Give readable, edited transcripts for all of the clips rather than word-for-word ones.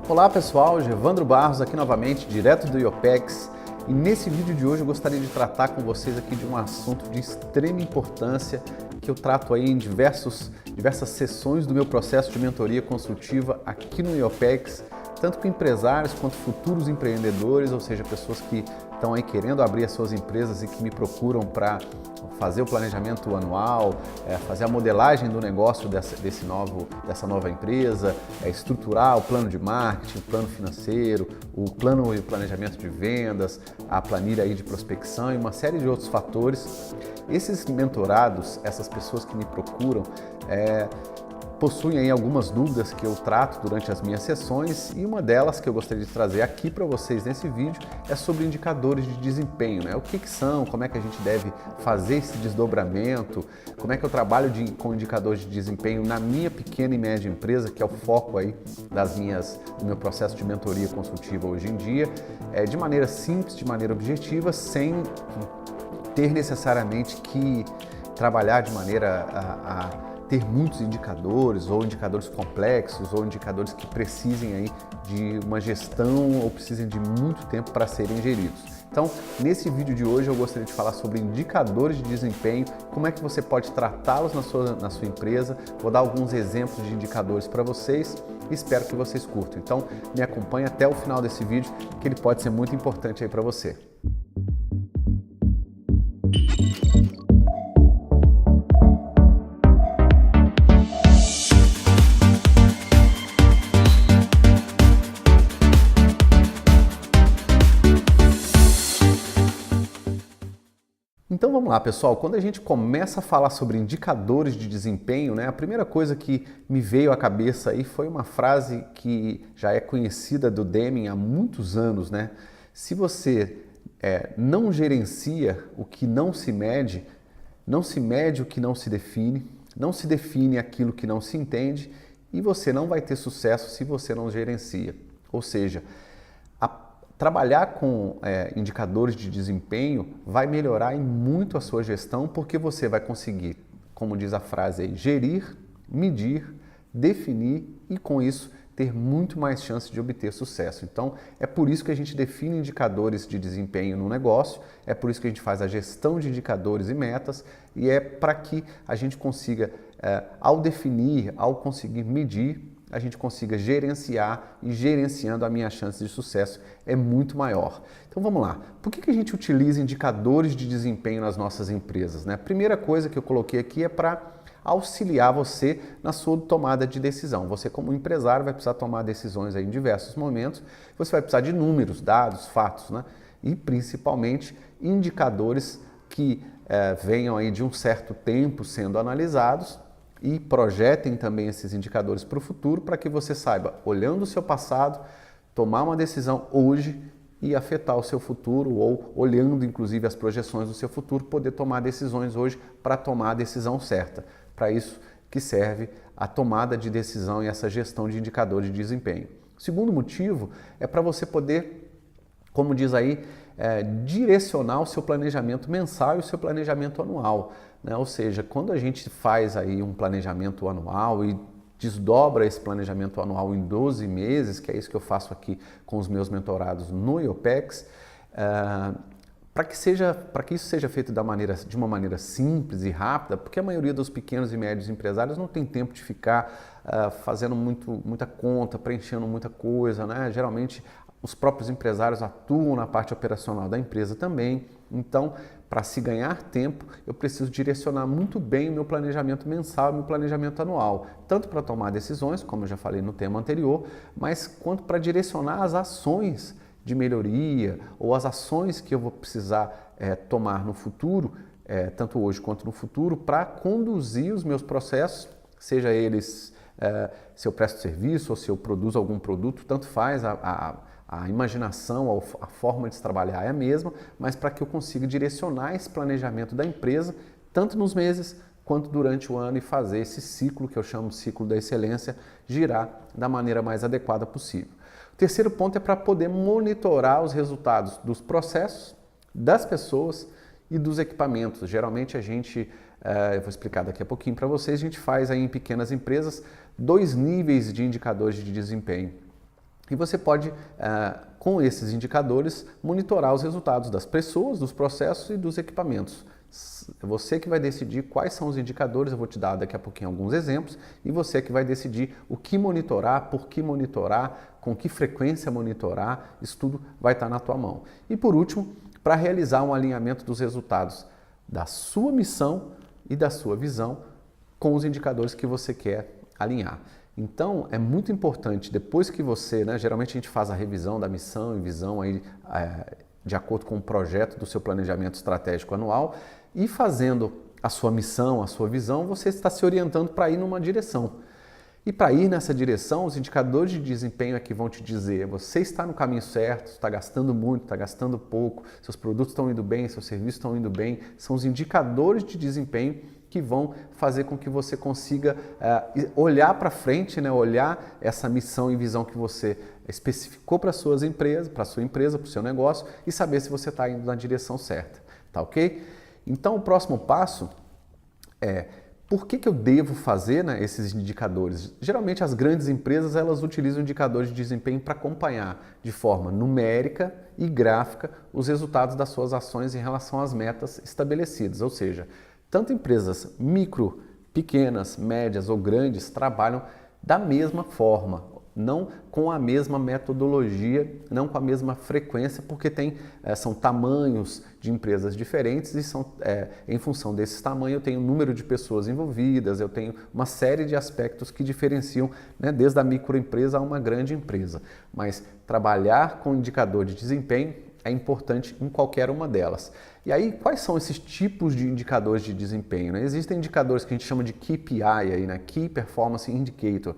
Olá pessoal, Gevandro Barros aqui novamente, direto do IOPEX, e nesse vídeo de hoje eu gostaria de tratar com vocês aqui de um assunto de extrema importância que eu trato aí em diversas sessões do meu processo de mentoria consultiva aqui no IOPEX, tanto com empresários quanto futuros empreendedores, ou seja, pessoas que estão aí querendo abrir as suas empresas e que me procuram para fazer o planejamento anual, fazer a modelagem do negócio dessa nova empresa, estruturar o plano de marketing, o plano financeiro, o plano e o planejamento de vendas, a planilha aí de prospecção e uma série de outros fatores. Esses mentorados, essas pessoas que me procuram, possuem aí algumas dúvidas que eu trato durante as minhas sessões, e uma delas que eu gostaria de trazer aqui para vocês nesse vídeo é sobre indicadores de desempenho, né? O que são, como é que a gente deve fazer esse desdobramento, como é que eu trabalho com indicadores de desempenho na minha pequena e média empresa, que é o foco aí do meu processo de mentoria consultiva hoje em dia, de maneira simples, de maneira objetiva, sem ter necessariamente que trabalhar de maneira a ter muitos indicadores, ou indicadores complexos, ou indicadores que precisem aí de uma gestão ou precisem de muito tempo para serem geridos. Então, nesse vídeo de hoje eu gostaria de falar sobre indicadores de desempenho, como é que você pode tratá-los na sua empresa. Vou dar alguns exemplos de indicadores para vocês e espero que vocês curtam. Então, me acompanhe até o final desse vídeo, que ele pode ser muito importante aí para você. Então vamos lá, pessoal, quando a gente começa a falar sobre indicadores de desempenho, né, a primeira coisa que me veio à cabeça aí foi uma frase que já é conhecida do Deming há muitos anos, né? Se você não gerencia o que não se mede o que não se define aquilo que não se entende, e você não vai ter sucesso se você não gerencia. Ou seja, trabalhar com indicadores de desempenho vai melhorar em muito a sua gestão, porque você vai conseguir, como diz a frase aí, gerir, medir, definir e com isso ter muito mais chance de obter sucesso. Então é por isso que a gente define indicadores de desempenho no negócio, é por isso que a gente faz a gestão de indicadores e metas, e é para que a gente consiga, ao definir, ao conseguir medir, a gente consiga gerenciar, e gerenciando a minha chance de sucesso é muito maior. Então vamos lá, por que a gente utiliza indicadores de desempenho nas nossas empresas, né? A primeira coisa que eu coloquei aqui é para auxiliar você na sua tomada de decisão. Você, como empresário, vai precisar tomar decisões aí em diversos momentos, você vai precisar de números, dados, fatos, né? E principalmente indicadores que venham aí de um certo tempo sendo analisados, e projetem também esses indicadores para o futuro, para que você saiba, olhando o seu passado, tomar uma decisão hoje e afetar o seu futuro, ou olhando inclusive as projeções do seu futuro, poder tomar decisões hoje para tomar a decisão certa. Para isso que serve a tomada de decisão e essa gestão de indicadores de desempenho. O segundo motivo é para você poder, como diz aí, direcionar o seu planejamento mensal e o seu planejamento anual, né? Ou seja, quando a gente faz aí um planejamento anual e desdobra esse planejamento anual em 12 meses, que é isso que eu faço aqui com os meus mentorados no IOPEX, para que isso seja feito de uma maneira simples e rápida, porque a maioria dos pequenos e médios empresários não tem tempo de ficar fazendo muita conta, preenchendo muita coisa, né? Geralmente os próprios empresários atuam na parte operacional da empresa também. Então, para se ganhar tempo, eu preciso direcionar muito bem o meu planejamento mensal e o meu planejamento anual, tanto para tomar decisões, como eu já falei no tema anterior, mas quanto para direcionar as ações de melhoria ou as ações que eu vou precisar tomar no futuro, tanto hoje quanto no futuro, para conduzir os meus processos, seja eles se eu presto serviço ou se eu produzo algum produto, tanto faz, a imaginação, a forma de se trabalhar é a mesma, mas para que eu consiga direcionar esse planejamento da empresa, tanto nos meses quanto durante o ano, e fazer esse ciclo, que eu chamo de ciclo da excelência, girar da maneira mais adequada possível. O terceiro ponto é para poder monitorar os resultados dos processos, das pessoas e dos equipamentos. Geralmente a gente, eu vou explicar daqui a pouquinho para vocês, a gente faz aí em pequenas empresas 2 níveis de indicadores de desempenho. E você pode, com esses indicadores, monitorar os resultados das pessoas, dos processos e dos equipamentos. É você que vai decidir quais são os indicadores, eu vou te dar daqui a pouquinho alguns exemplos, e você que vai decidir o que monitorar, por que monitorar, com que frequência monitorar, isso tudo vai estar na tua mão. E por último, para realizar um alinhamento dos resultados da sua missão e da sua visão com os indicadores que você quer alinhar. Então, é muito importante, depois que você, geralmente a gente faz a revisão da missão e visão aí, de acordo com o projeto do seu planejamento estratégico anual, e fazendo a sua missão, a sua visão, você está se orientando para ir numa direção. E para ir nessa direção, os indicadores de desempenho é que vão te dizer, você está no caminho certo, está gastando muito, está gastando pouco, seus produtos estão indo bem, seus serviços estão indo bem, são os indicadores de desempenho que vão fazer com que você consiga olhar para frente, olhar essa missão e visão que você especificou para sua empresa, para o seu negócio e saber se você está indo na direção certa, tá ok? Então o próximo passo é, por que eu devo fazer esses indicadores? Geralmente as grandes empresas elas utilizam indicadores de desempenho para acompanhar de forma numérica e gráfica os resultados das suas ações em relação às metas estabelecidas, ou seja, tanto empresas micro, pequenas, médias ou grandes trabalham da mesma forma, não com a mesma metodologia, não com a mesma frequência, porque são tamanhos de empresas diferentes e em função desses tamanhos eu tenho o número de pessoas envolvidas, eu tenho uma série de aspectos que diferenciam desde a microempresa a uma grande empresa. Mas trabalhar com indicador de desempenho é importante em qualquer uma delas. E aí, quais são esses tipos de indicadores de desempenho? Existem indicadores que a gente chama de KPI, Key Performance Indicator.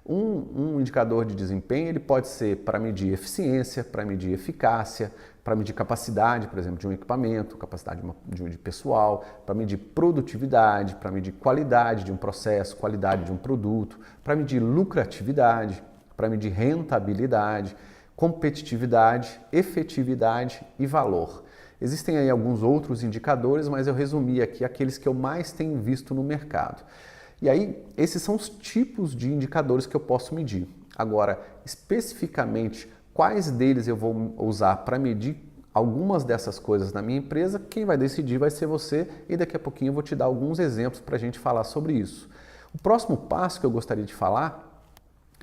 Um indicador de desempenho ele pode ser para medir eficiência, para medir eficácia, para medir capacidade, por exemplo, de um equipamento, capacidade de pessoal, para medir produtividade, para medir qualidade de um processo, qualidade de um produto, para medir lucratividade, para medir rentabilidade, competitividade, efetividade e valor. Existem aí alguns outros indicadores, mas eu resumi aqui aqueles que eu mais tenho visto no mercado. E aí, esses são os tipos de indicadores que eu posso medir. Agora, especificamente, quais deles eu vou usar para medir algumas dessas coisas na minha empresa, quem vai decidir vai ser você e daqui a pouquinho eu vou te dar alguns exemplos para a gente falar sobre isso. O próximo passo que eu gostaria de falar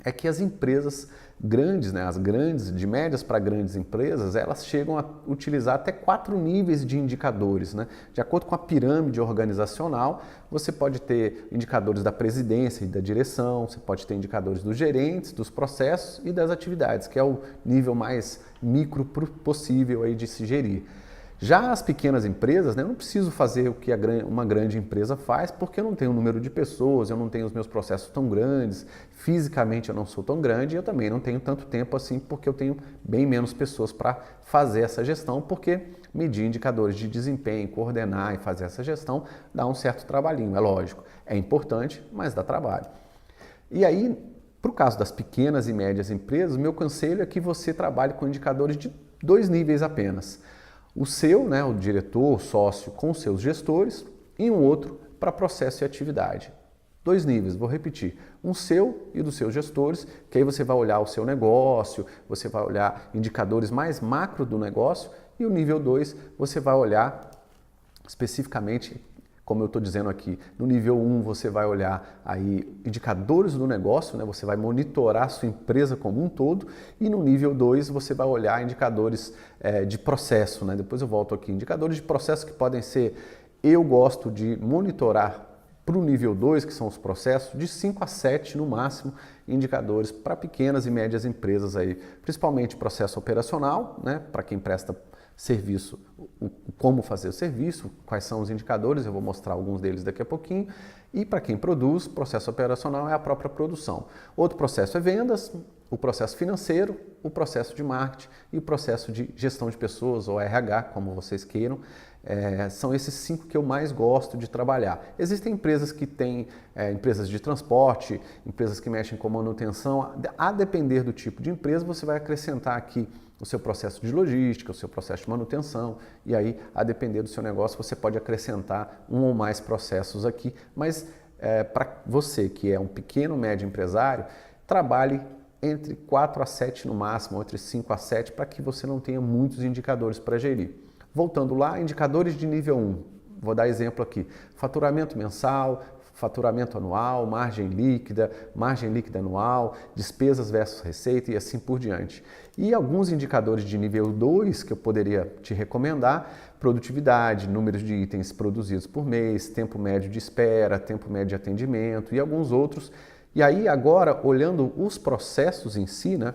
é que as empresas grandes, as grandes, de médias para grandes empresas, elas chegam a utilizar até 4 níveis de indicadores. De acordo com a pirâmide organizacional, você pode ter indicadores da presidência e da direção, você pode ter indicadores dos gerentes, dos processos e das atividades, que é o nível mais micro possível aí de se gerir. Já as pequenas empresas, eu não preciso fazer o que uma grande empresa faz, porque eu não tenho o número de pessoas, eu não tenho os meus processos tão grandes, fisicamente eu não sou tão grande e eu também não tenho tanto tempo assim, porque eu tenho bem menos pessoas para fazer essa gestão, porque medir indicadores de desempenho, coordenar e fazer essa gestão dá um certo trabalhinho, é lógico, é importante, mas dá trabalho. E aí, para o caso das pequenas e médias empresas, meu conselho é que você trabalhe com indicadores de 2 níveis apenas. O seu, o diretor, o sócio, com seus gestores e um outro para processo e atividade. 2 níveis, vou repetir, um seu e dos seus gestores, que aí você vai olhar o seu negócio, você vai olhar indicadores mais macro do negócio e o nível 2 você vai olhar especificamente, como eu estou dizendo aqui, no nível 1 você vai olhar aí indicadores do negócio, você vai monitorar a sua empresa como um todo e no nível 2 você vai olhar indicadores de processo, depois eu volto aqui, indicadores de processo que podem ser, eu gosto de monitorar para o nível 2, que são os processos, de 5 a 7 no máximo indicadores para pequenas e médias empresas aí, principalmente processo operacional, para quem presta serviço, como fazer o serviço, quais são os indicadores, eu vou mostrar alguns deles daqui a pouquinho. E para quem produz, processo operacional é a própria produção. Outro processo é vendas, o processo financeiro, o processo de marketing e o processo de gestão de pessoas, ou RH, como vocês queiram. São esses 5 que eu mais gosto de trabalhar. Existem empresas que têm empresas de transporte, empresas que mexem com manutenção. A depender do tipo de empresa, você vai acrescentar aqui o seu processo de logística, o seu processo de manutenção, e aí, a depender do seu negócio, você pode acrescentar um ou mais processos aqui, mas para você que é um pequeno, médio empresário, trabalhe entre 4 a 7 no máximo, ou entre 5 a 7, para que você não tenha muitos indicadores para gerir. Voltando lá, indicadores de nível 1. Vou dar exemplo aqui. Faturamento mensal, faturamento anual, margem líquida anual, despesas versus receita e assim por diante. E alguns indicadores de nível 2 que eu poderia te recomendar: produtividade, números de itens produzidos por mês, tempo médio de espera, tempo médio de atendimento e alguns outros. E aí agora, olhando os processos em si, né?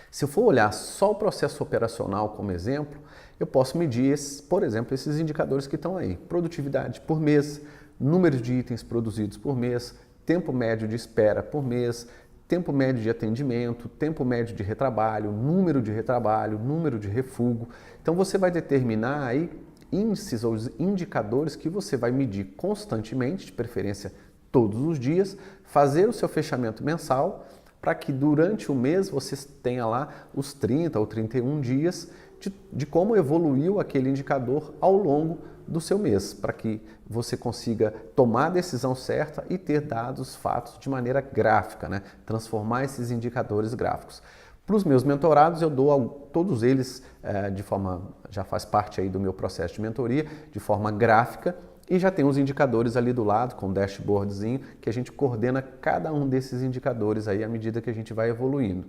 Se eu for olhar só o processo operacional como exemplo, eu posso medir, por exemplo, esses indicadores que estão aí: produtividade por mês, números de itens produzidos por mês, tempo médio de espera por mês, tempo médio de atendimento, tempo médio de retrabalho, número de refugo. Então você vai determinar aí índices ou indicadores que você vai medir constantemente, de preferência todos os dias, fazer o seu fechamento mensal para que durante o mês você tenha lá os 30 ou 31 dias de como evoluiu aquele indicador ao longo do seu mês, para que você consiga tomar a decisão certa e ter dados, fatos de maneira gráfica, né? Transformar esses indicadores gráficos. Para os meus mentorados, eu dou todos eles de forma, já faz parte aí do meu processo de mentoria, de forma gráfica, e já tem os indicadores ali do lado, com um dashboardzinho, que a gente coordena cada um desses indicadores aí à medida que a gente vai evoluindo.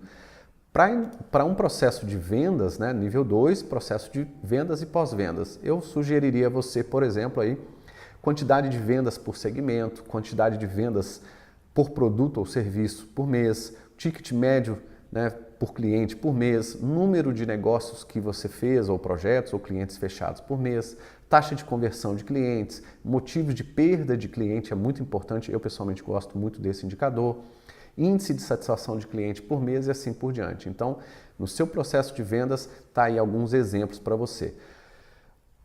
Para um processo de vendas, né, nível 2, processo de vendas e pós-vendas, eu sugeriria a você, por exemplo, aí, quantidade de vendas por segmento, quantidade de vendas por produto ou serviço por mês, ticket médio, né, por cliente por mês, número de negócios que você fez, ou projetos ou clientes fechados por mês, taxa de conversão de clientes, motivos de perda de cliente é muito importante, eu pessoalmente gosto muito desse indicador, índice de satisfação de cliente por mês e assim por diante. Então, no seu processo de vendas, tá aí alguns exemplos para você.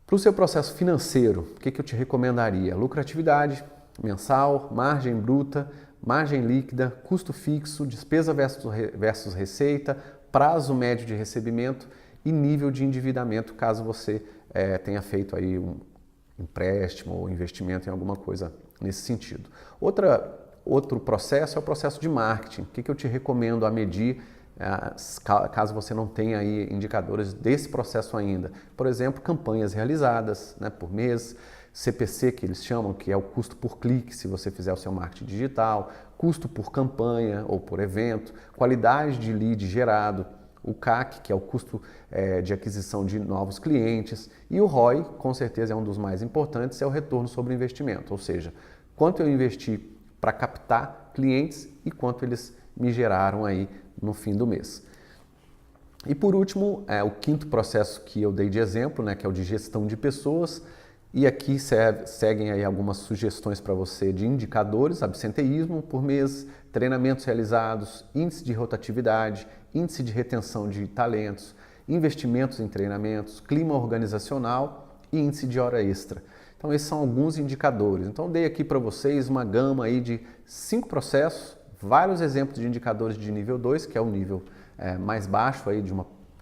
Para o seu processo financeiro, o que eu te recomendaria? Lucratividade mensal, margem bruta, margem líquida, custo fixo, despesa versus receita, prazo médio de recebimento e nível de endividamento, caso você tenha feito aí um empréstimo ou investimento em alguma coisa nesse sentido. Outro processo é o processo de marketing. O que eu te recomendo a medir, caso você não tenha aí indicadores desse processo ainda? Por exemplo, campanhas realizadas, né, por mês, CPC, que eles chamam, que é o custo por clique, se você fizer o seu marketing digital, custo por campanha ou por evento, qualidade de lead gerado, o CAC, que é o custo de aquisição de novos clientes, e o ROI, com certeza é um dos mais importantes, é o retorno sobre o investimento, ou seja, quanto eu investi para captar clientes e quanto eles me geraram aí no fim do mês. E por último, o quinto processo que eu dei de exemplo, né, que é o de gestão de pessoas, e aqui seguem aí algumas sugestões para você de indicadores: absenteísmo por mês, treinamentos realizados, índice de rotatividade, índice de retenção de talentos, investimentos em treinamentos, clima organizacional e índice de hora extra. Então esses são alguns indicadores. Então dei aqui para vocês uma gama aí de 5 processos, vários exemplos de indicadores de nível 2, que é o nível mais baixo aí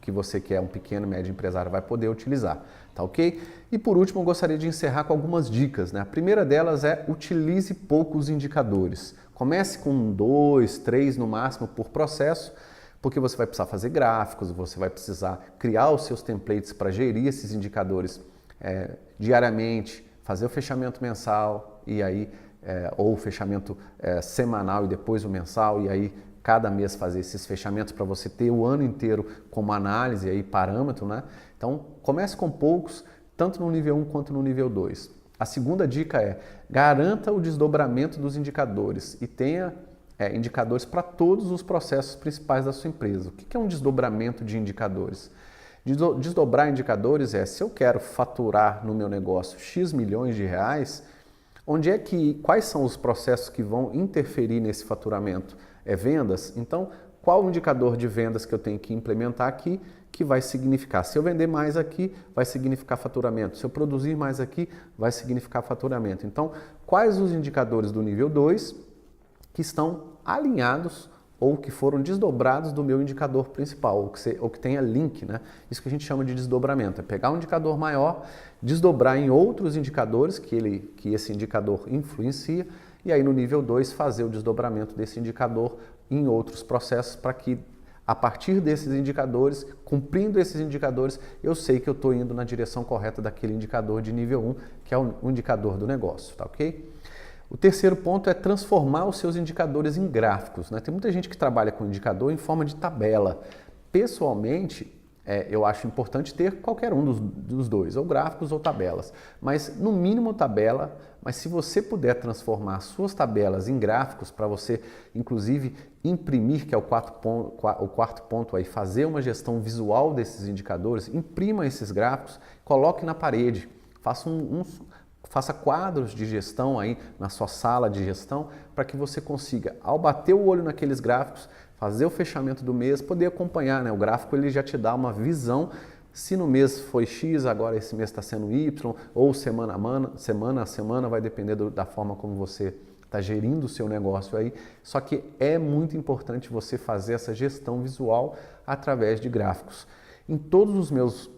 que você que é um pequeno e médio empresário vai poder utilizar, tá ok? E por último eu gostaria de encerrar com algumas dicas, né? A primeira delas é: utilize poucos indicadores. Comece com 2, 3 no máximo por processo, porque você vai precisar fazer gráficos, você vai precisar criar os seus templates para gerir esses indicadores diariamente, fazer o fechamento mensal e aí ou o fechamento semanal e depois o mensal, e aí cada mês fazer esses fechamentos para você ter o ano inteiro como análise e parâmetro, né? Então comece com poucos, tanto no nível 1 quanto no nível 2. A segunda dica é: garanta o desdobramento dos indicadores e tenha indicadores para todos os processos principais da sua empresa. O que é um desdobramento de indicadores? Desdobrar indicadores se eu quero faturar no meu negócio X milhões de reais, quais são os processos que vão interferir nesse faturamento? Vendas? Então, qual o indicador de vendas que eu tenho que implementar aqui que vai significar? Se eu vender mais aqui, vai significar faturamento. Se eu produzir mais aqui, vai significar faturamento. Então, quais os indicadores do nível 2 que estão alinhados ou que foram desdobrados do meu indicador principal, ou que tenha link, né? Isso que a gente chama de desdobramento, é pegar um indicador maior, desdobrar em outros indicadores que esse indicador influencia, e aí no nível 2 fazer o desdobramento desse indicador em outros processos para que a partir desses indicadores, cumprindo esses indicadores, eu sei que eu estou indo na direção correta daquele indicador de nível 1, que é o indicador do negócio, tá ok? O terceiro ponto é transformar os seus indicadores em gráficos, né? Tem muita gente que trabalha com indicador em forma de tabela. Pessoalmente, eu acho importante ter qualquer um dos dois, ou gráficos ou tabelas, mas no mínimo tabela. Mas se você puder transformar suas tabelas em gráficos, para você inclusive imprimir, que é o quarto ponto aí, fazer uma gestão visual desses indicadores, imprima esses gráficos, coloque na parede, faça quadros de gestão aí na sua sala de gestão, para que você consiga, ao bater o olho naqueles gráficos, fazer o fechamento do mês, poder acompanhar, né? O gráfico ele já te dá uma visão. Se no mês foi X, agora esse mês está sendo Y, ou semana a semana, vai depender da forma como você está gerindo o seu negócio aí. Só que é muito importante você fazer essa gestão visual através de gráficos. Em todos os meus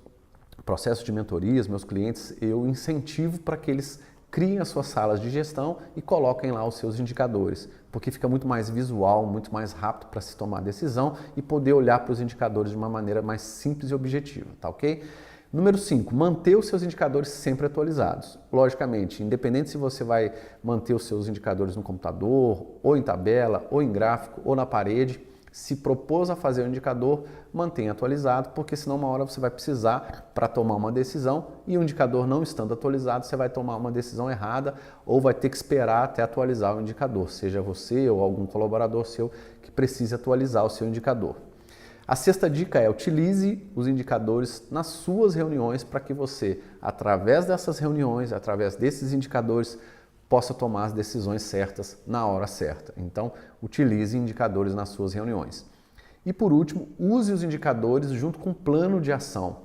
processos de mentorias, meus clientes, eu incentivo para que eles criem as suas salas de gestão e coloquem lá os seus indicadores, porque fica muito mais visual, muito mais rápido para se tomar decisão e poder olhar para os indicadores de uma maneira mais simples e objetiva, tá ok? Número 5, manter os seus indicadores sempre atualizados. Logicamente, independente se você vai manter os seus indicadores no computador, ou em tabela, ou em gráfico, ou na parede, se propôs a fazer o indicador, mantenha atualizado, porque senão uma hora você vai precisar para tomar uma decisão e o indicador não estando atualizado, você vai tomar uma decisão errada ou vai ter que esperar até atualizar o indicador, seja você ou algum colaborador seu que precise atualizar o seu indicador. A sexta dica é: utilize os indicadores nas suas reuniões para que você, através dessas reuniões, através desses indicadores, possa tomar as decisões certas na hora certa. Então, utilize indicadores nas suas reuniões. E por último, use os indicadores junto com um plano de ação.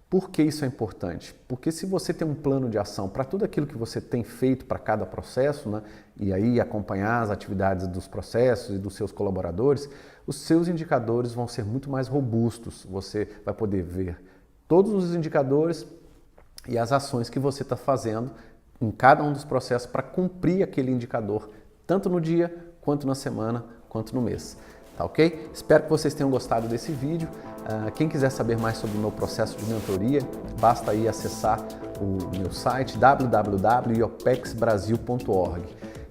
Por que isso é importante? Porque se você tem um plano de ação para tudo aquilo que você tem feito para cada processo, né, e aí acompanhar as atividades dos processos e dos seus colaboradores, os seus indicadores vão ser muito mais robustos. Você vai poder ver todos os indicadores e as ações que você está fazendo em cada um dos processos para cumprir aquele indicador, tanto no dia, quanto na semana, quanto no mês. Tá ok? Espero que vocês tenham gostado desse vídeo. Quem quiser saber mais sobre o meu processo de mentoria, basta aí acessar o meu site www.iopexbrasil.org.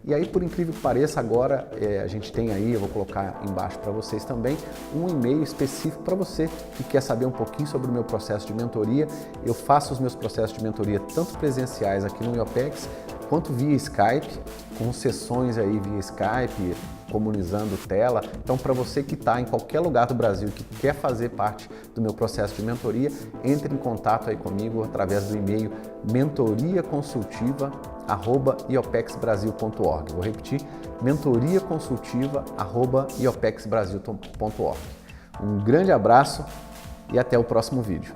E aí, por incrível que pareça, agora a gente tem aí, eu vou colocar embaixo para vocês também, um e-mail específico para você que quer saber um pouquinho sobre o meu processo de mentoria. Eu faço os meus processos de mentoria tanto presenciais aqui no IOPEX, quanto via Skype, com sessões aí via Skype, comunizando tela. Então, para você que está em qualquer lugar do Brasil que quer fazer parte do meu processo de mentoria, entre em contato aí comigo através do e-mail mentoriaconsultiva@iopexbrasil.org. Vou repetir, mentoriaconsultiva@iopexbrasil.org. Um grande abraço e até o próximo vídeo.